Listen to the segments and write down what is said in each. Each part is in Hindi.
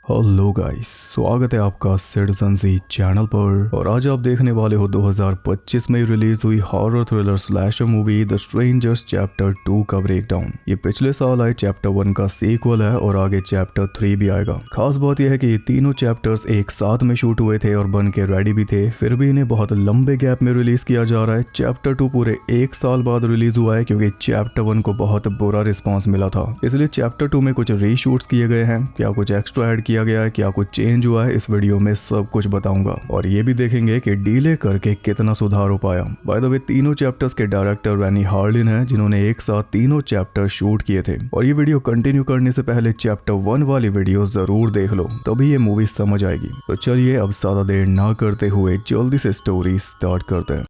हेलो गाइस, स्वागत है आपका सिटीजन जी चैनल पर। और आज आप देखने वाले हो 2025 में रिलीज हुई horror thriller slasher movie the strangers chapter 2 का ब्रेकडाउन। ये पिछले साल आए चैप्टर 1 का सीक्वल है और आगे चैप्टर 3 भी आएगा। खास बात यह है कि ये तीनों चैप्टर्स एक साथ में शूट हुए थे और बन के रेडी भी थे, फिर भी इन्हें बहुत लंबे गैप में रिलीज किया जा रहा है। चैप्टर 2 पूरे एक साल बाद रिलीज हुआ है क्योंकि चैप्टर 1 को बहुत बुरा रिस्पॉन्स मिला था, इसलिए चैप्टर 2 में कुछ रीशूट्स किए गए हैं। क्या कुछ एक्स्ट्रा ऐड किया गया है, क्या कुछ चेंज हुआ है, इस वीडियो में सब कुछ बताऊंगा। और ये भी देखेंगे कि डिले करके कितना सुधार हो पाया। बाय द वे, तीनों चैप्टर्स के डायरेक्टर रैनी हार्लिन हैं, जिन्होंने एक साथ तीनों चैप्टर शूट किए थे। और ये वीडियो कंटिन्यू करने से पहले चैप्टर 1 वाली वीडियो जरूर देख लो, तभी ये मूवी समझ आएगी। तो चलिए अब ज्यादा देर ना करते हुए जल्दी से स्टोरी स्टार्ट करते हैं।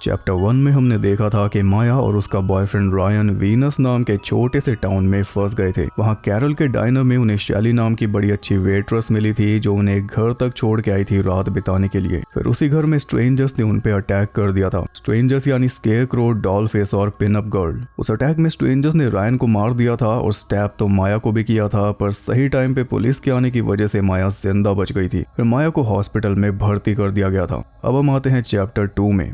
चैप्टर 1 में हमने देखा था कि माया और उसका बॉयफ्रेंड रायन वीनस नाम के छोटे से टाउन में फंस गए थे। वहां कैरल के डाइनर में उन्हें शैली नाम की बड़ी अच्छी वेट्रेस मिली थी, जो उन्हें घर तक छोड़ के आई थी रात बिताने के लिए। फिर उसी घर में स्ट्रेंजर्स ने उन पे अटैक कर दिया था। स्ट्रेंजर्स यानी स्केयरक्रो, डॉलफेस और पिन अप गर्ल। उस अटैक में स्ट्रेंजर्स ने रायन को मार दिया था और स्टैब तो माया को भी किया था, पर सही टाइम पे पुलिस के आने की वजह से माया जिंदा बच गई थी। फिर माया को हॉस्पिटल में भर्ती कर दिया गया था। अब हम आते हैं चैप्टर 2 में।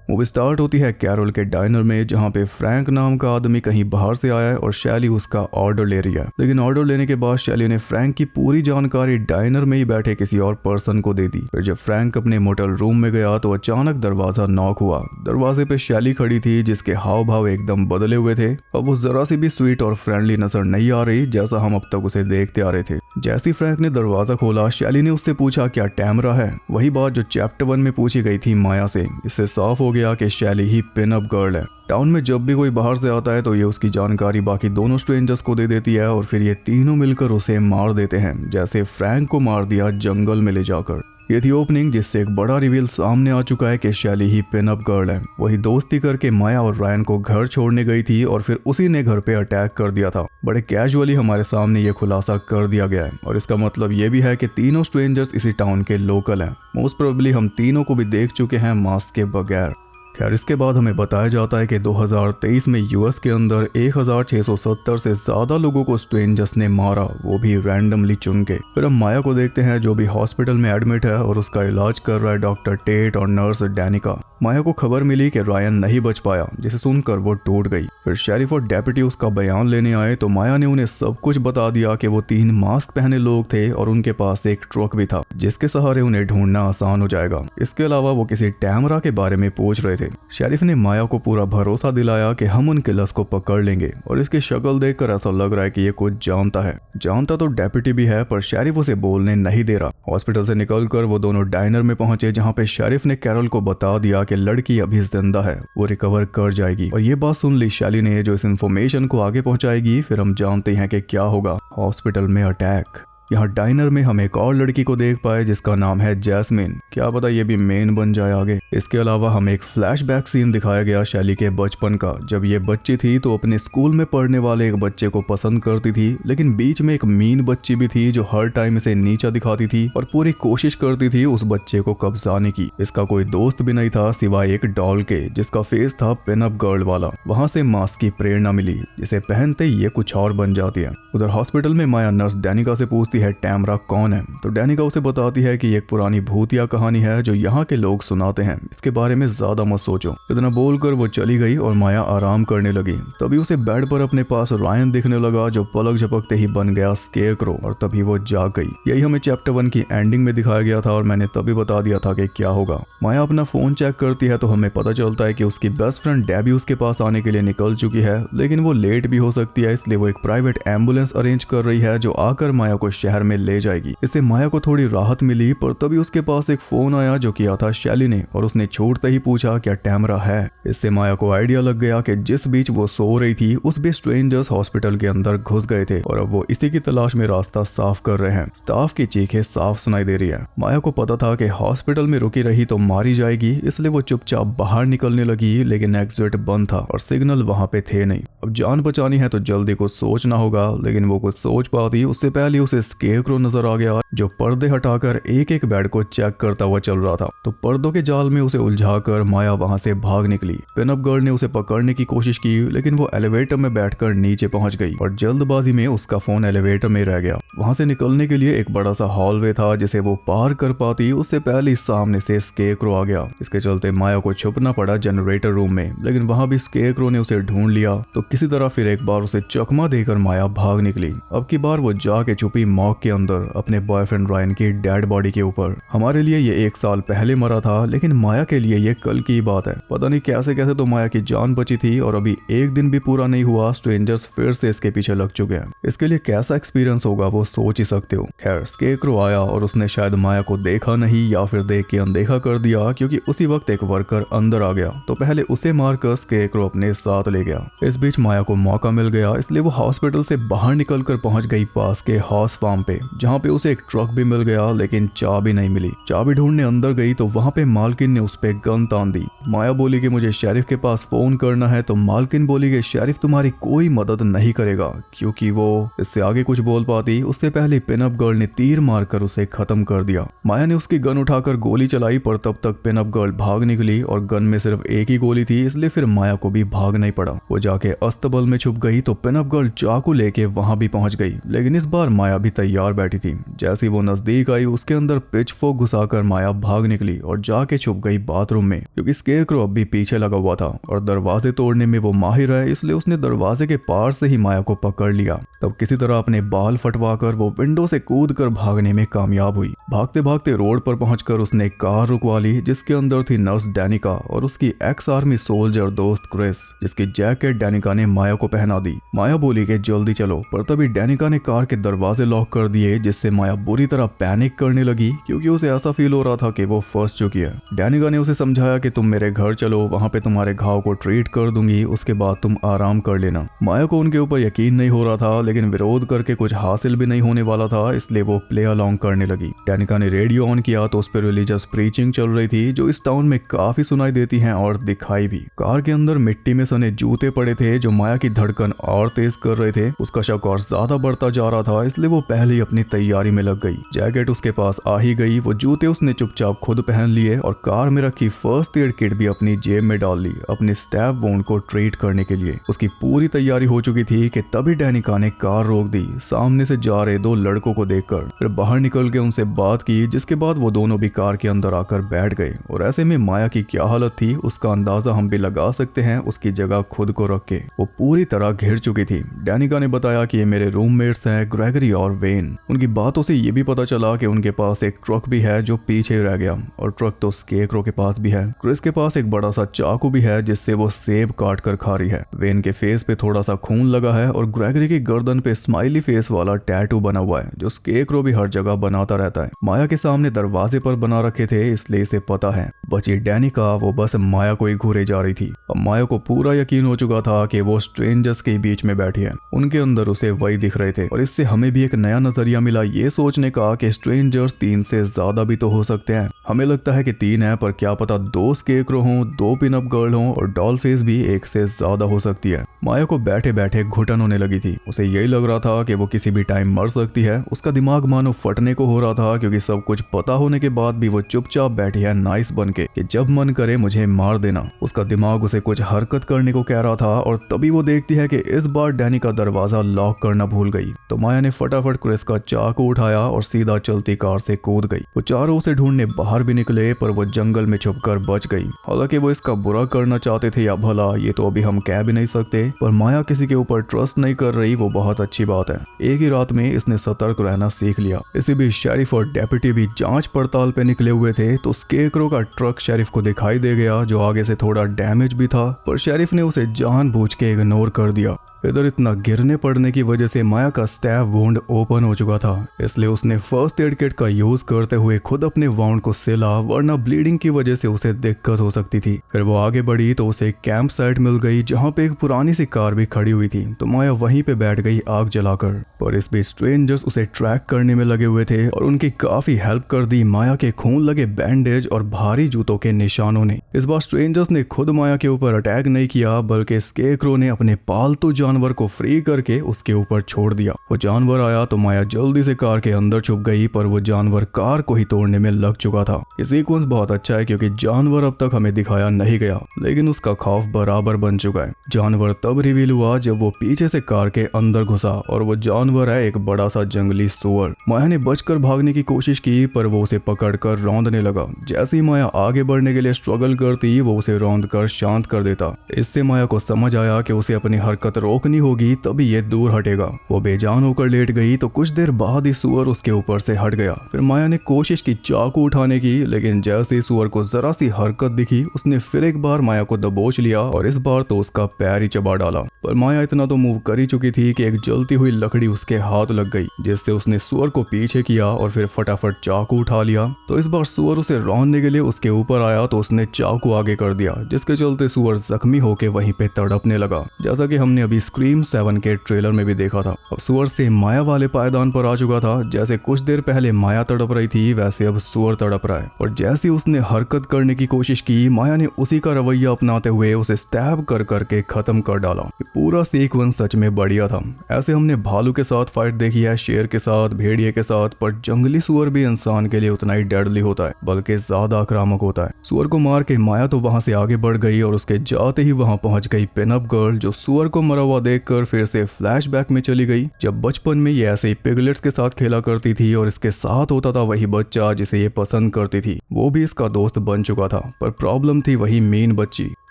मूवी स्टार्ट होती है कैरोल के डाइनर में, जहां पे फ्रैंक नाम का आदमी कहीं बाहर से आया है और शैली उसका ऑर्डर ले रही है। लेकिन ऑर्डर लेने के बाद शैली ने फ्रैंक की पूरी जानकारी डाइनर में ही बैठे किसी और पर्सन को दे दी। फिर जब फ्रैंक अपने मोटल रूम में गया तो अचानक दरवाजा नॉक हुआ। दरवाजे पे शैली खड़ी थी, जिसके हाव भाव एकदम बदले हुए थे। अब वो जरा सी भी स्वीट और फ्रेंडली नजर नहीं आ रही, जैसा हम अब तक उसे देखते आ रहे थे। जैसे फ्रैंक ने दरवाजा खोला, शैली ने उससे पूछा क्या टैमरा है, वही बात जो चैप्टर 1 में पूछी गई थी माया से। इससे साफ हो गया कि शैली ही पिन अप गर्ल है। टाउन में जब भी कोई बाहर से आता है तो ये उसकी जानकारी बाकी दोनों स्ट्रेंजर्स को दे देती है और फिर ये तीनों मिलकर उसे मार देते हैं, जैसे फ्रैंक को मार दिया जंगल में ले जाकर। ये थी ओपनिंग, जिससे एक बड़ा रिवील सामने आ चुका है कि शैली ही पिन अप गर्ल है। वही दोस्ती करके माया और रायन को घर छोड़ने गई थी और फिर उसी ने घर पे अटैक कर दिया था। बड़े कैजुअली हमारे सामने ये खुलासा कर दिया गया है और इसका मतलब ये भी है कि तीनों स्ट्रेंजर्स इसी टाउन के लोकल हैं। मोस्ट प्रोबेबली हम तीनों को भी देख चुके हैं मास्क के बगैर। खैर, इसके बाद हमें बताया जाता है कि 2023 में यूएस के अंदर 1670 से ज्यादा लोगों को स्ट्रेंजर्स ने मारा, वो भी रैंडमली चुन के। फिर हम माया को देखते हैं, जो भी हॉस्पिटल में एडमिट है और उसका इलाज कर रहा है डॉक्टर टेट और नर्स डैनिका। माया को खबर मिली कि रायन नहीं बच पाया, जिसे सुनकर वो टूट गई। फिर शेरिफ और डेप्यूटी उसका बयान लेने आए तो माया ने उन्हें सब कुछ बता दिया कि वो 3 मास्क पहने लोग थे और उनके पास एक ट्रक भी था, जिसके सहारे उन्हें ढूंढना आसान हो जाएगा। इसके अलावा वो किसी टैमरा के बारे में पूछ रहे थे। शेरिफ ने माया को पूरा भरोसा दिलाया कि हम उन किलर्स को पकड़ लेंगे और इसकी शक्ल देखकर ऐसा लग रहा है कि ये कुछ जानता है। जानता तो डेप्यूटी भी है, पर शेरिफ उसे बोलने नहीं दे रहा। हॉस्पिटल से निकलकर वो दोनों डाइनर में पहुंचे, जहां पे शेरिफ ने कैरल को बता दिया कि लड़की अभी जिंदा है, वो रिकवर कर जाएगी। और ये बात सुन ली शैली ने, जो इस इंफॉर्मेशन को आगे पहुंचाएगी। फिर हम जानते हैं कि क्या होगा। हॉस्पिटल में अटैक। यहाँ डाइनर में हम एक और लड़की को देख पाए जिसका नाम है जैस्मिन। क्या पता ये भी मेन बन जाए आगे। इसके अलावा हमें एक फ्लैशबैक सीन दिखाया गया शैली के बचपन का। जब ये बच्ची थी तो अपने स्कूल में पढ़ने वाले एक बच्चे को पसंद करती थी, लेकिन बीच में एक मीन बच्ची भी थी जो हर टाइम इसे नीचा दिखाती थी और पूरी कोशिश करती थी उस बच्चे को कब्जाने की। इसका कोई दोस्त भी नहीं था सिवाय एक डॉल के, जिसका फेस था पिन अप गर्ल वाला। वहां से मास्क की प्रेरणा मिली, जिसे पहनते ही ये कुछ और बन जाती है। उधर हॉस्पिटल में माया नर्स डैनिका से पूछती है टैमरा कौन है, तो डैनिका उसे बताती है कि एक पुरानी भूतिया कहानी है जो यहाँ के लोग सुनाते हैं, इसके बारे में ज्यादा मत सोचो। इतना बोलकर वो चली गई और माया आराम करने लगी। तभी उसे बेड पर अपने पास रायन दिखने लगा, जो पलक झपकते ही बन गया स्केयरक्रो और तभी वो जाग गई। यही हमें चैप्टर 1 की एंडिंग में दिखाया गया था और मैंने तभी बता दिया था कि क्या होगा। माया अपना फोन चेक करती है तो हमें पता चलता है कि उसकी बेस्ट फ्रेंड डेबी उसके पास आने के लिए निकल चुकी है, लेकिन वो लेट भी हो सकती है, इसलिए वो एक प्राइवेट एम्बुलेंस अरेंज कर रही है जो आकर माया को शहर में ले जाएगी। इससे माया को थोड़ी राहत मिली, पर तभी उसके पास एक फोन आया जो किया था शैली ने और उसने छोड़ते ही पूछा क्या टैमरा है। इससे माया को आइडिया लग गया कि जिस बीच वो सो रही थी उस बीच स्ट्रेंजर्स हॉस्पिटल के अंदर घुस गए थे और अब वो इसी की तलाश में रास्ता साफ कर रहे हैं। स्टाफ की चीखें साफ सुनाई दे रही है। माया को पता था कि हॉस्पिटल में रुकी रही तो मारी जाएगी, इसलिए वो चुपचाप बाहर निकलने लगी, लेकिन एग्जिट बंद था और सिग्नल वहां पे थे नहीं। अब जान बचानी है तो जल्दी कुछ सोचना होगा, लेकिन वो कुछ सोच पाती उससे पहले उसे स्केरक्रो नजर आ गया जो पर्दे हटाकर एक एक बेड को चेक करता हुआ चल रहा था। तो पर्दों के जाल में उसे उलझाकर माया वहां से भाग निकली। पिनअप गर्ल ने उसे पकड़ने की कोशिश की लेकिन वो एलिवेटर में बैठकर नीचे पहुंच गई और जल्दबाजी में उसका फोन एलिवेटर में रह गया। वहां से निकलने के लिए एक बड़ा सा हॉलवे था जिसे वो पार कर पाती उससे पहले ही सामने से स्केरक्रो आ गया। इसके चलते माया को छुपना पड़ा जनरेटर रूम में, लेकिन वहां भी स्केरक्रो ने उसे ढूंढ लिया। तो किसी तरह फिर एक बार उसे चकमा देकर माया भाग निकली। अब की बार वो जाके छुपी मॉक के अंदर अपने बॉयफ्रेंड रायन की डेड बॉडी के ऊपर। हमारे लिए ये 1 साल पहले मरा था लेकिन माया के लिए ये कल की बात है। पता नहीं कैसे कैसे तो माया की जान बची थी और अभी एक दिन भी पूरा नहीं हुआ स्ट्रेंजर्स फिर से इसके पीछे लग चुके हैं। इसके लिए कैसा एक्सपीरियंस होगा वो सोच ही सकते हो। खैर स्केरक्रो आया और उसने शायद माया को देखा नहीं या फिर देख के अनदेखा कर दिया क्योंकि उसी वक्त एक वर्कर अंदर आ गया। तो पहले उसे मारकर स्केरक्रो अपने साथ ले गया। इस बीच माया को मौका मिल गया इसलिए वो हॉस्पिटल से बाहर निकलकर पहुंच गई पास के हॉर्स फार्म पे, जहाँ पे उसे एक ट्रक भी मिल गया लेकिन चाबी नहीं मिली। चाबी ढूंढने अंदर गई तो वहां पे मालकिन ने उस पे गन तान दी। माया बोली कि मुझे शेरिफ के पास फोन करना है तो मालकिन बोली कि शेरिफ तुम्हारी कोई मदद नहीं करेगा क्योंकि वो इससे आगे कुछ बोल पाती उससे पहले पिनअप गर्ल ने तीर मारकर उसे खत्म कर दिया। माया ने उसकी गन उठाकर गोली चलाई पर तब तक पिनअप गर्ल भाग निकली और गन में सिर्फ एक ही गोली थी इसलिए फिर माया को भी भागना ही पड़ा। वो जाके अस्तबल में छुप गई तो पिनअप गर्ल चाकू लेके वहां भी पहुंच गई, लेकिन इस बार माया भी तैयार बैठी थी। जैसी वो नजदीक आई उसके अंदर पिचफोर्क घुसाकर माया भाग निकली और जाके छुप गई बाथरूम में क्योंकि स्केरक्रो अब भी पीछे लगा हुआ था और दरवाजे तोड़ने में वो माहिर है इसलिए उसने दरवाजे के पार से ही माया को पकड़ लिया। तब किसी तरह अपने बाल फटवाकर वो विंडो से कूदकर भागने में कामयाब हुई। भागते भागते रोड पर पहुंचकर उसने कार रुकवा ली जिसके अंदर थी नर्स डैनिका और उसकी एक्स आर्मी सोल्जर दोस्त क्रिस, जिसकी जैकेट डैनिका ने माया को पहना दी। माया बोली कि जल्दी चलो, पर तभी डैनिका ने कार के दरवाजे लॉक कर दिए जिससे माया बुरी तरह पैनिक करने लगी क्योंकि उसे ऐसा फील हो रहा था कि वो फंस चुकी है। डैनिका ने उसे समझाया कि तुम मेरे घर चलो, वहां पे तुम्हारे घाव को ट्रीट कर दूंगी, उसके बाद तुम आराम कर लेना। माया को उनके ऊपर यकीन नहीं हो रहा था लेकिन विरोध करके कुछ हासिल भी नहीं होने वाला था इसलिए वो प्ले अलोंग करने लगी। डैनिका ने रेडियो ऑन किया तो उस पर रिलीजियस प्रीचिंग चल रही थी जो इस टाउन में काफी सुनाई देती हैं और दिखाई भी। कार के अंदर मिट्टी में सने जूते पड़े थे जो माया की धड़कन और तेज कर रहे थे। उसका शक और ज्यादा बढ़ता जा रहा था इसलिए वो पहले ही अपनी तैयारी में लग गई। जैकेट उसके पास आ ही गई, वो जूते उसने चुपचाप खुद पहन लिए और कार में रखी फर्स्ट एड किट भी अपनी जेब में डाल ली अपने स्टैब वुंड को ट्रीट करने के लिए। उसकी पूरी तैयारी हो चुकी थी कि तभी डैनिका ने कार रोक दी सामने से जा रहे 2 लड़कों को देखकर। फिर बाहर निकल के उनसे बात की जिसके बाद वो दोनों भी कार के अंदर आकर बैठ गए और ऐसे में माया की क्या हालत थी उसका अंदाजा हम भी लगा सकते हैं। उसकी जगह खुद को रख के वो पूरी तरह घिर चुकी थी। डैनिका ने बताया कि ये मेरे रूममेट्स हैं ग्रेगरी और वेन। उनकी बातों से ये भी पता चला कि उनके पास एक ट्रक भी है जो पीछे रह गया और ट्रक तो स्केरक्रो के पास भी है। क्रिस के पास एक बड़ा सा चाकू भी है जिससे वो सेब काट कर खा रही है। वेन के फेस पे थोड़ा सा खून लगा है और ग्रेगरी की गर्दन पे स्माइली फेस वाला टैटू बना हुआ है जो स्केरक्रो भी हर जगह बनाता रहता है। माया के सामने दरवाजे पर बना रखे थे इसलिए इसे पता है। बची डैनिका, वो बस माया को ही घूरे जा रही थी। अब माया को पूरा यकीन हो चुका था कि वो स्ट्रेंजर्स के बीच में बैठी है। उनके अंदर उसे वही दिख रहे थे और इससे हमें भी एक नया नजरिया मिला ये सोचने का कि स्ट्रेंजर्स 3 से ज्यादा भी तो हो सकते हैं। हमें लगता है कि 3 है पर क्या पता 2 स्केरक्रो हों, 2 पिनअप गर्ल हों और डॉलफेस भी 1 से ज्यादा हो सकती है। माया को बैठे बैठे घुटन होने लगी थी। उसे यही लग रहा था कि वो किसी भी टाइम मर सकती है। उसका दिमाग मानो फटने को हो रहा था क्योंकि सब कुछ पता होने के बाद भी वो चुपचाप बैठी है नाइस बन के कि जब मन करे मुझे मार देना। उसका दिमाग उसे कुछ हरकत करने को कह रहा था और तभी वो देखती है कि इस बार डैनी का दरवाजा लॉक करना भूल गई। तो माया ने फटाफट क्रिस का चाकू उठाया और सीधा चलती कार से कूद गई। वो चारों उसे ढूंढने बाहर भी निकले पर वो जंगल में छुपकर बच गई। हालांकि वो इसका बुरा करना चाहते थे या भला ये तो अभी हम कह भी नहीं सकते, पर माया किसी के ऊपर ट्रस्ट नहीं कर रही वो बहुत अच्छी बात है। एक ही रात में इसने सतर्क रहना सीख लिया। इसी बीच शेरिफ और डेप्यूटी भी जांच पड़ताल पे निकले हुए थे तो स्केरक्रो का ट्रक शेरिफ को दिखाई दे गया जो आगे से थोड़ा डैमेज भी था, पर शेरिफ ने उसे जानबूझ के इग्नोर कर दिया। इधर इतना गिरने पड़ने की वजह से माया का स्टैब वुंड ओपन हो चुका था इसलिए उसने फर्स्ट एड किट का यूज करते हुए खुद अपने वाउंड को सिला, वरना ब्लीडिंग की वजह से उसे दिक्कत हो सकती थी। फिर वो आगे बढ़ी तो उसे एक कैंप साइट मिल गई जहाँ पे एक पुरानी सी कार भी खड़ी हुई थी। तो माया वहीं पे बैठ गई आग जलाकर, पर इस बीच स्ट्रेंजर्स उसे ट्रैक करने में लगे हुए थे और उनकी काफी हेल्प कर दी माया के खून लगे बैंडेज और भारी जूतों के निशानों ने। इस बार स्ट्रेंजर्स ने खुद माया के ऊपर अटैक नहीं किया बल्कि स्केरक्रो ने अपने पालतू जानवर को फ्री करके उसके ऊपर छोड़ दिया। वो जानवर आया तो माया जल्दी से कार के अंदर छुप गई, पर वो जानवर कार को ही तोड़ने में लग चुका था। ये सीक्वेंस बहुत अच्छा है क्योंकि जानवर अब तक हमें दिखाया नहीं गया, लेकिन उसका खौफ बराबर बन चुका है। जानवर तब रिवील हुआ जब वो पीछे से कार के अंदर घुसा और वो जानवर है एक बड़ा सा जंगली सुअर। माया ने बचकर भागने की कोशिश की, पर वो उसे पकड़कर रौंदने लगा। जैसे ही माया आगे बढ़ने के लिए स्ट्रगल करती, वो उसे रौंद कर शांत कर देता। इससे माया को समझ आया कि उसे अपनी हरकत रोकनी होगी, तभी ये दूर हटेगा। वो बेजान होकर लेट गई तो कुछ देर बाद ही सुअर उसके ऊपर से हट गया। फिर माया ने कोशिश की चाकू उठाने की, लेकिन जैसे ही सुअर को जरा सी हरकत दिखी, उसने फिर एक बार माया को दबोच लिया और इस बार तो उसका पैर ही चबा डाला। पर माया इतना तो मूव कर ही चुकी थी कि एक जलती हुई लकड़ी उसके हाथ लग गई, जिससे उसने सुअर को पीछे किया और फिर फटाफट चाकू उठा लिया। तो इस बार सुअर उसे रौंदने के लिए उसके ऊपर आया तो उसने चाकू आगे कर दिया, जिसके चलते सुअर जख्मी होकर वहीं पे तड़पने लगा, जैसा कि हमने अभी स्क्रीम 7 के ट्रेलर में भी देखा था। अब सुअर से माया वाले पायदान पर आ चुका था। जैसे कुछ देर पहले माया तड़प रही थी, वैसे अब सुअर तड़प रहा है। और जैसे उसने हरकत करने की कोशिश की, माया ने उसी का रवैया अपनाते हुए उसे स्टैब कर करके खत्म कर डाला। पूरा सीक्वेंस सच में बढ़िया था। ऐसे हमने भालू के साथ फाइट देखी है, शेर के साथ, भेड़िए के साथ, पर जंगली सुअर भी इंसान के लिए उतना ही डेडली होता है, बल्कि ज्यादा आक्रामक होता है। सुअर को मार के माया तो वहां से आगे बढ़ गई और उसके जाते ही वहां पहुंच गई पिनअप गर्ल, जो सुअर को मरा हुआ देखकर फिर से फ्लैशबैक में चली गई, जब बचपन में ये ऐसे ही पिगलेट्स के साथ खेला करती थी और इसके साथ होता था वही बच्चा जिसे ये पसंद करती थी। वो भी इसका दोस्त बन चुका था, पर प्रॉब्लम थी वही मेन बच्ची।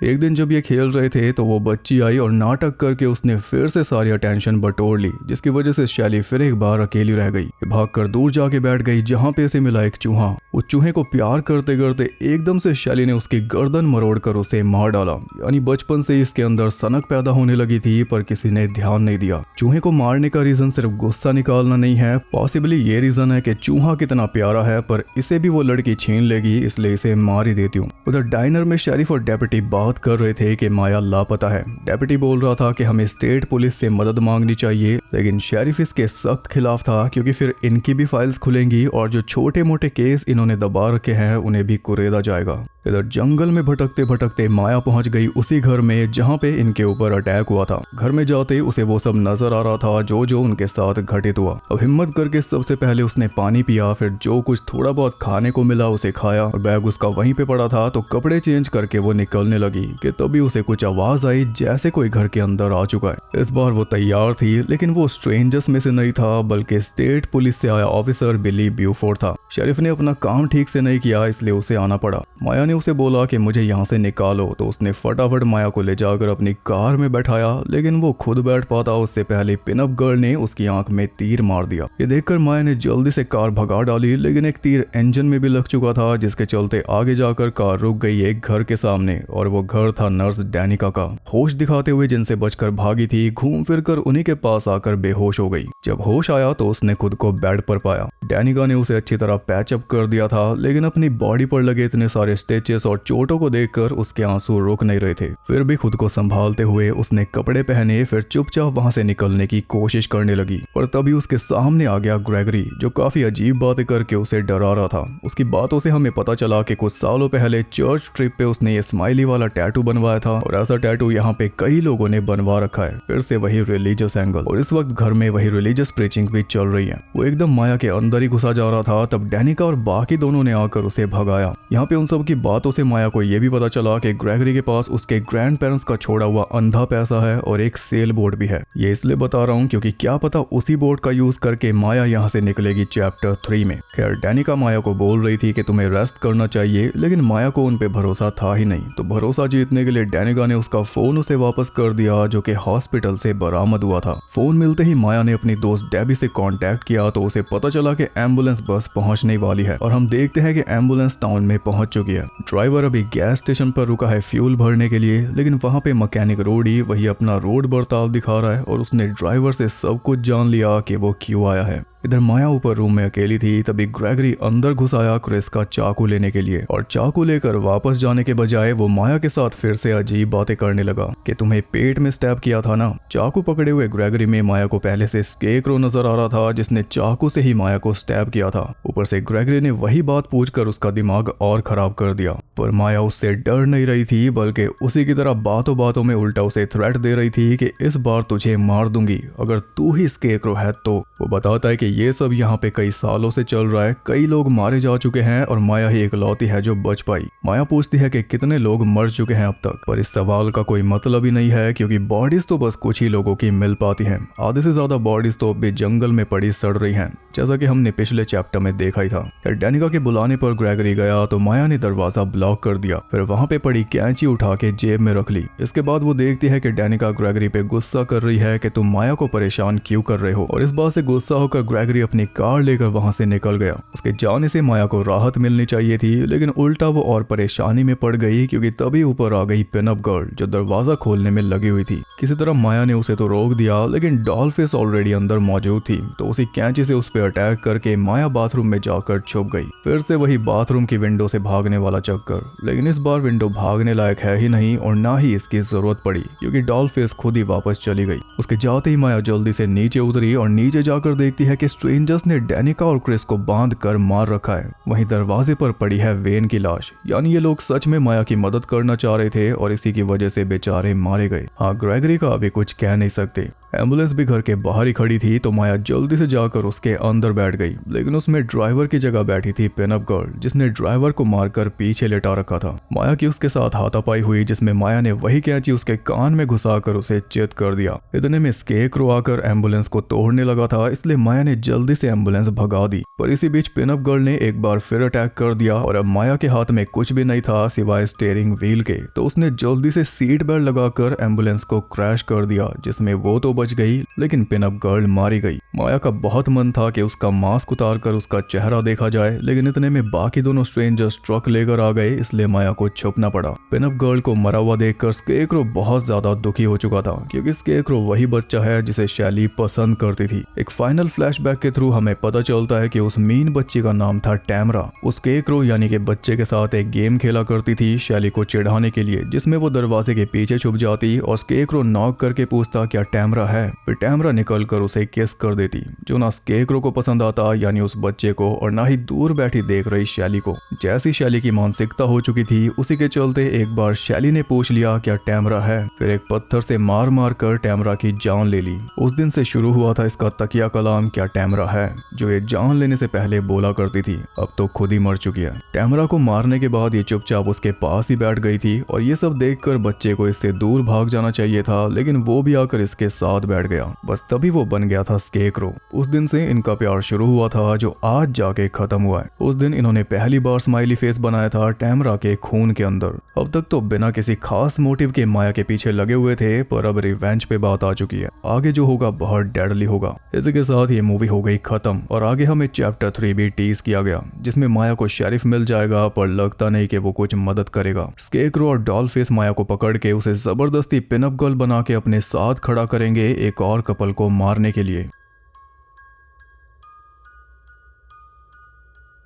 एक दिन जब ये खेल रहे थे तो वो बच्ची आई और नाटक करके उसने फिर से सारी अटेंशन बटोर ली, जिसकी वजह से शैली फिर एक बार अकेली रह गई। भागकर दूर जाके बैठ गई जहां पे इसे मिला एक चूहा। उस चूहे को प्यार करते करते एकदम से शैली ने उसकी गर्दन मरोड़कर उसे मार डाला। यानी बचपन से इसके अंदर सनक पैदा होने लगी थी, पर किसी ने ध्यान नहीं दिया। चूहे को मारने का रीजन सिर्फ गुस्सा निकालना नहीं है, पॉसिबली ये रीजन है कि चूहा कितना प्यारा है, पर इसे भी वो लड़की छीन लेगी, इसलिए इसे मार ही देती हूँ। उधर डाइनर में शेरिफ और डेप्यूटी बात कर रहे थे कि माया लापता है। डेप्यूटी बोल रहा था कि हमें स्टेट पुलिस से मदद मांगनी चाहिए, लेकिन शेरिफ इसके सख्त खिलाफ था, क्योंकि फिर इनकी भी फाइल्स खुलेंगी और जो छोटे मोटे केस इन्होंने दबा रखे हैं उन्हें भी कुरेदा जाएगा। इधर जंगल में भटकते भटकते माया पहुंच गई उसी घर में जहां पे इनके ऊपर अटैक हुआ था। घर में जाते उसे वो सब नजर आ रहा था जो जो उनके साथ घटित हुआ। अब हिम्मत करके सबसे पहले उसने पानी पिया, फिर जो कुछ थोड़ा बहुत खाने को मिला उसे खाया और बैग उसका वहीं पे पड़ा था, तो कपड़े चेंज करके वो निकलने लगी कि तभी उसे कुछ आवाज आई जैसे कोई घर के अंदर आ चुका है। इस बार वो तैयार थी, लेकिन वो स्ट्रेंजर्स में से नहीं था, बल्कि स्टेट पुलिस से आया ऑफिसर बिली ब्यूफोर्ड था। शेरिफ ने अपना काम ठीक से नहीं किया, इसलिए उसे आना पड़ा। माया ने उसे बोला कि मुझे यहाँ से निकालो, तो उसने फटाफट माया को ले जाकर अपनी कार में बैठाया, लेकिन वो खुद बैठ पाता उससे पहले पिनअप गर्ल ने उसकी आंख में तीर मार दिया। ये देखकर माया ने जल्दी से कार भगा डाली, लेकिन एक तीर इंजन में भी लग चुका था, जिसके चलते आगे जाकर कार रुक गई एक घर के सामने, और वो घर था नर्स डैनिका का। होश दिखाते हुए जिनसे बचकर भागी थी, घूम फिर कर उन्हीं के पास आकर बेहोश हो गई। जब होश आया तो उसने खुद को बेड पर पाया। डैनिका ने उसे अच्छी तरह पैचअप कर दिया था, लेकिन अपनी बॉडी पर लगे इतने सारे स्टिचेस और चोटों को देखकर उसके आंसू रुक नहीं रहे थे। फिर भी खुद को संभालते हुए उसने कपड़े पहने, फिर चुपचाप वहां से निकलने की कोशिश करने लगी। और तभी उसके सामने आ गया ग्रेगरी, जो काफी अजीब बातें करके उसे डरा रहा था। उसकी बातों से हमें पता चला कि कुछ सालों पहले चर्च ट्रिप पे उसने ये स्माइली वाला टैटू बनवाया था, और ऐसा टैटू यहाँ पे कई लोगों ने बनवा रखा है। फिर से वही रिलीजियस एंगल, और इस वक्त घर में वही रिलीजियस प्रीचिंग भी चल रही है। वो एकदम माया के अंदर ही घुसा जा रहा था। तब डैनिका और बाकी दोनों ने आकर उसे भगाया। यहाँ पे उन सब की बातों से माया को यह भी पता चला कि ग्रेगरी के पास उसके ग्रैंड पेरेंट्स का छोड़ा हुआ अंधा पैसा है और एक सेल बोट भी है। ये इसलिए बता रहा हूँ क्योंकि क्या पता उसी बोट का यूज करके माया यहाँ से निकलेगी चैप्टर 3 में। खैर डैनिका माया को बोल रही थी कि तुम्हें रेस्ट करना चाहिए, लेकिन माया को उन पे भरोसा था ही नहीं। तो भरोसा जीतने के लिए डैनिका ने उसका फोन उसे वापस कर दिया, जो कि हॉस्पिटल से बरामद हुआ था। फोन मिलते ही माया ने अपनी दोस्त डेबी से कांटेक्ट किया, तो उसे पता चला कि एम्बुलेंस बस पहुंचने वाली है, और हम देखते हैं कि एम्बुलेंस टाउन में पहुंच चुकी है। ड्राइवर अभी गैस स्टेशन पर रुका है फ्यूल भरने के लिए, लेकिन वहां पे मैकेनिक रोडी वही अपना रोड बर्ताव दिखा रहा है, और उसने ड्राइवर से सब कुछ जान लिया कि वो क्यों आया है। इधर माया ऊपर रूम में अकेली थी, तभी ग्रेगरी अंदर घुस आया क्रिस का चाकू लेने के लिए, और चाकू लेकर वापस जाने के बजाय वो माया के साथ फिर से अजीब बातें करने लगा कि तुम्हें पेट में स्टैब किया था ना। चाकू पकड़े हुए ग्रेगरी में माया को पहले से स्केकरो नजर आ रहा था, जिसने चाकू से ही माया को स्टैब किया था। ऊपर से ग्रेगरी ने वही बात पूछकर उसका दिमाग और खराब कर दिया। पर माया उससे डर नहीं रही थी, बल्कि उसी की तरह बातों बातों में उल्टा उसे थ्रेट दे रही थी कि इस बार तुझे मार दूंगी अगर तू ही स्केरक्रो है तो। वो बताता है कि ये सब यहाँ पे कई सालों से चल रहा है, कई लोग मारे जा चुके हैं और माया ही इकलौती है जो बच पाई। माया पूछती है कि कितने लोग मर चुके हैं अब तक, पर इस सवाल का कोई मतलब ही नहीं है क्योंकि बॉडीज तो बस कुछ ही लोगों की मिल पाती हैं। आधे से ज्यादा बॉडीज तो अब भी जंगल में पड़ी सड़ रही हैं, जैसा कि हमने पिछले चैप्टर में देखा ही था। डेनिका के बुलाने पर ग्रेगरी गया तो माया ने दरवाजा ब्लॉक कर दिया, फिर वहां पे पड़ी कैंची उठा के जेब में रख ली। इसके बाद वो देखती है कि डेनिका ग्रेगरी पे गुस्सा कर रही है कि तुम माया को परेशान क्यों कर रहे हो, और इस बात से गुस्सा होकर ग्रेगरी अपनी कार लेकर वहां से निकल गया। उसके जाने से माया को राहत मिलनी चाहिए थी, लेकिन उल्टा वो और परेशानी में पड़ गई क्योंकि तभी ऊपर आ गई पिनअप गर्ल जो दरवाजा खोलने में लगी हुई थी। किसी तरह माया ने उसे तो रोक दिया, लेकिन डॉलफिश ऑलरेडी अंदर मौजूद थी, तो उसी कैंची से उस पर अटैक करके माया बाथरूम में जाकर छुप गई। फिर से वही बाथरूम की विंडो से भागने वाला चक्कर, लेकिन इस बार विंडो भागने लायक है ही नहीं और ना ही इसकी जरूरत पड़ी क्योंकि डॉलफिश खुद ही वापस चली गई। उसके जाते ही माया जल्दी से नीचे उतरी और नीचे जाकर देखती है कि स्ट्रेंजर्स ने डेनिका और क्रिस को बांध कर मार रखा है। वहीं दरवाजे पर पड़ी है वेन की लाश, यानी ये लोग सच में माया की मदद करना चाह रहे थे और इसी की वजह से बेचारे मारे गए। हाँ, ग्रेगरी का अभी कुछ कह नहीं सकते। एम्बुलेंस भी घर के बाहर ही खड़ी थी तो माया जल्दी से जाकर उसके अंदर बैठ गई, लेकिन उसमें ड्राइवर की जगह बैठी थी पिनअप गर्ल जिसने ड्राइवर को मारकर पीछे लेटा रखा था। माया की उसके साथ हाथापाई हुई जिसमें माया ने वही कैंची उसके कान में घुसाकर उसे चित कर दिया। इतने में स्केरक्रो आकर एम्बुलेंस को तोड़ने लगा था, इसलिए माया ने जल्दी से एम्बुलेंस भगा दी। पर इसी बीच पिनअप गर्ल ने एक बार फिर अटैक कर दिया और अब माया के हाथ में कुछ भी नहीं था सिवाय स्टीयरिंग व्हील के, तो उसने जल्दी से सीट बेल्ट लगाकर एम्बुलेंस को क्रैश कर दिया, जिसमें वो तो बच गई लेकिन पिनअप गर्ल मारी गई। माया का बहुत मन था कि उसका मास्क उतारकर उसका चेहरा देखा जाए, लेकिन इतने में बाकी दोनों स्ट्रेंजर्स ट्रक लेकर आ गए, इसलिए माया को छुपना पड़ा। पिनअप गर्ल को मरा हुआ देखकर स्केरक्रो बहुत ज्यादा दुखी हो चुका था क्योंकि स्केरक्रो वही बच्चा है जिसे शैली पसंद करती थी। एक फाइनल फ्लैशबैक के थ्रू हमें पता चलता है कि उस मीन बच्ची का नाम था टैमरा। उस स्केरक्रो यानी कि बच्चे के साथ एक गेम खेला करती थी शैली को चिढ़ाने के लिए, जिसमें वो दरवाजे के पीछे छुप जाती और स्केरक्रो नॉक करके पूछता क्या टैमरा है, फिर टैमरा निकल कर उसे किस कर देती, जो ना स्केरक्रो को पसंद आता यानी उस बच्चे को, और ना ही दूर बैठी देख रही शैली को। जैसी शैली की मानसिकता हो चुकी थी उसी के चलते एक बार शैली ने पूछ लिया क्या टैमरा है, फिर एक पत्थर से मार मार कर टैमरा की जान ले ली। उस दिन से शुरू हुआ था इसका तकिया कलाम क्या टैमरा है, जो ये जान लेने से पहले बोला करती थी, अब तो खुद ही मर चुकी है। टैमरा को मारने के बाद ये चुपचाप उसके पास ही बैठ गई थी और ये सब देखकर बच्चे को इससे दूर भाग जाना चाहिए था, लेकिन वो भी आकर इसके साथ बैठ गया। बस तभी वो बन गया था स्केरक्रो। उस दिन से इनका प्यार शुरू हुआ था जो आज जाके खत्म हुआ है। उस दिन इन्होंने पहली बार स्माइली फेस बनाया था टैमरा के खून के अंदर। अब तक तो बिना किसी खास मोटिव के माया के पीछे लगे हुए थे, पर अब रिवेंज पे बात आ चुकी है। आगे जो होगा बहुत डेडली होगा। इसी के साथ ये मूवी हो गई खत्म और आगे हमें चैप्टर 3 भी टीज किया गया, जिसमें माया को शेरिफ मिल जाएगा, पर लगता नहीं कि वो कुछ मदद करेगा। स्केरक्रो और डॉलफिश माया को पकड़ के उसे जबरदस्ती पिनअप गर्ल बना के अपने साथ खड़ा करेंगे एक और कपल को मारने के लिए।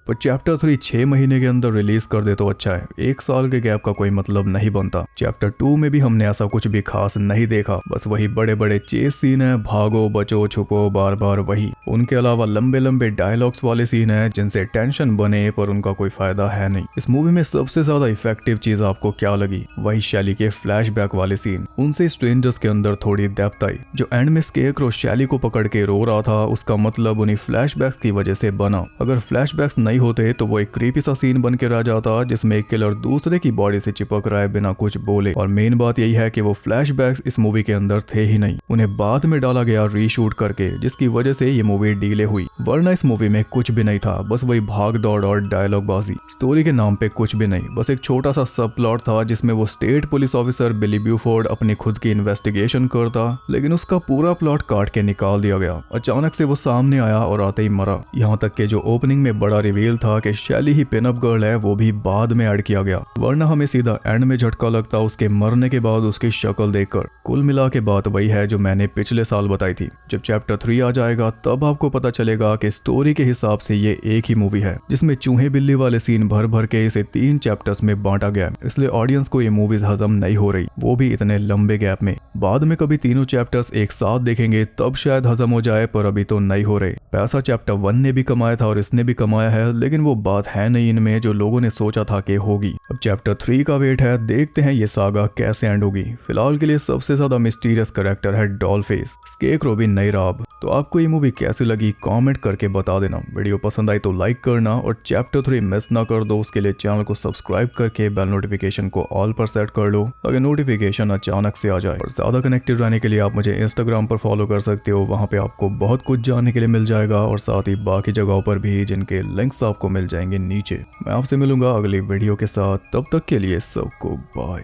पर चैप्टर 3 6 महीने के अंदर रिलीज कर दे तो अच्छा है, 1 साल के गैप का कोई मतलब नहीं बनता। चैप्टर 2 में भी हमने ऐसा कुछ भी खास नहीं देखा, बस वही बड़े बड़े चेस सीन है, भागो बचो छुपो बार बार वही। उनके अलावा लंबे लंबे डायलॉग्स वाले सीन है जिनसे टेंशन बने, पर उनका कोई फायदा है नहीं। इस मूवी में सबसे ज्यादा इफेक्टिव चीज आपको क्या लगी? वही शैली के फ्लैशबैक वाले सीन। उनसे स्ट्रेंजर्स के अंदर थोड़ी डेप्थ आई। जो एंड में स्केरक्रो शैली को पकड़ के रो रहा था, उसका मतलब उन्हीं फ्लैशबैक्स की वजह से बना। अगर फ्लैशबैक्स नहीं होते तो वो एक क्रीपी सा सीन बन के रह जाता जिसमें एक किलर दूसरे की बॉडी से चिपक रहा है बिना कुछ बोले। और मेन बात यही है कि वो फ्लैशबैक्स इस मूवी के अंदर थे ही नहीं, उन्हें बाद में डाला गया रीशूट करके, जिसकी वजह से ये मूवी डिले हुई। वरना इस मूवी में कुछ भी नहीं था, बस वही भाग दौड़ और डायलॉग बाजी। स्टोरी के नाम पे कुछ भी नहीं, बस एक छोटा सा सब प्लॉट था जिसमें वो स्टेट पुलिस ऑफिसर बिली ब्यूफोर्ड अपनी खुद की इन्वेस्टिगेशन करता, लेकिन उसका पूरा प्लॉट काट के निकाल दिया गया। अचानक से वो सामने आया और आते ही मरा। यहाँ तक कि जो ओपनिंग में बड़ा रिवील था कि शैली ही पिनअप गर्ल है, वो भी बाद में ऐड किया गया। वरना हमें सीधा एंड में झटका लगता उसके मरने के बाद उसकी शक्ल देखकर। कुल मिला के बात वही है जो मैंने पिछले साल बताई थी। जब चैप्टर 3 आ जाएगा तब आपको पता चलेगा कि स्टोरी के हिसाब से ये एक ही मूवी है, जिसमें चूहे बिल्ली वाले सीन भर भर के इसे 3 चैप्टर्स में बांटा गया, इसलिए ऑडियंस को ये मूवीज हजम नहीं हो रही, वो भी इतने लंबे गैप में। बाद में कभी तीनों चैप्टर्स एक साथ देखेंगे तब शायद हजम हो जाए, पर अभी तो नहीं हो रहे। पैसा चैप्टर 1 ने भी कमाया था और इसने भी कमाया है, लेकिन वो बात है नहीं इनमें जो लोगों ने सोचा था कि होगी। अब चैप्टर 3 का वेट है, देखते हैं ये सागा कैसे एंड होगी। फिलहाल के लिए सबसे ज्यादा मिस्टीरियस कैरेक्टर है डॉलफेस, स्केकरो भी नैराब। तो आपको ये मूवी कैसी लगी कमेंट करके बता देना। वीडियो पसंद आई तो लाइक करना और चैप्टर 3 मिस ना कर दो, उसके लिए चैनल को सब्सक्राइब करके बेल नोटिफिकेशन को ऑल पर सेट कर लो ताकि नोटिफिकेशन अचानक से आ जाए। और ज्यादा कनेक्टेड रहने के लिए आप मुझे इंस्टाग्राम पर फॉलो कर सकते हो, वहां पे आपको बहुत कुछ जानने के लिए मिल जाएगा और साथ ही बाकी जगहों पर भी जिनके लिंक्स आपको मिल जाएंगे नीचे। मैं आपसे मिलूंगा अगली वीडियो के साथ, तब तक के लिए सबको बाय।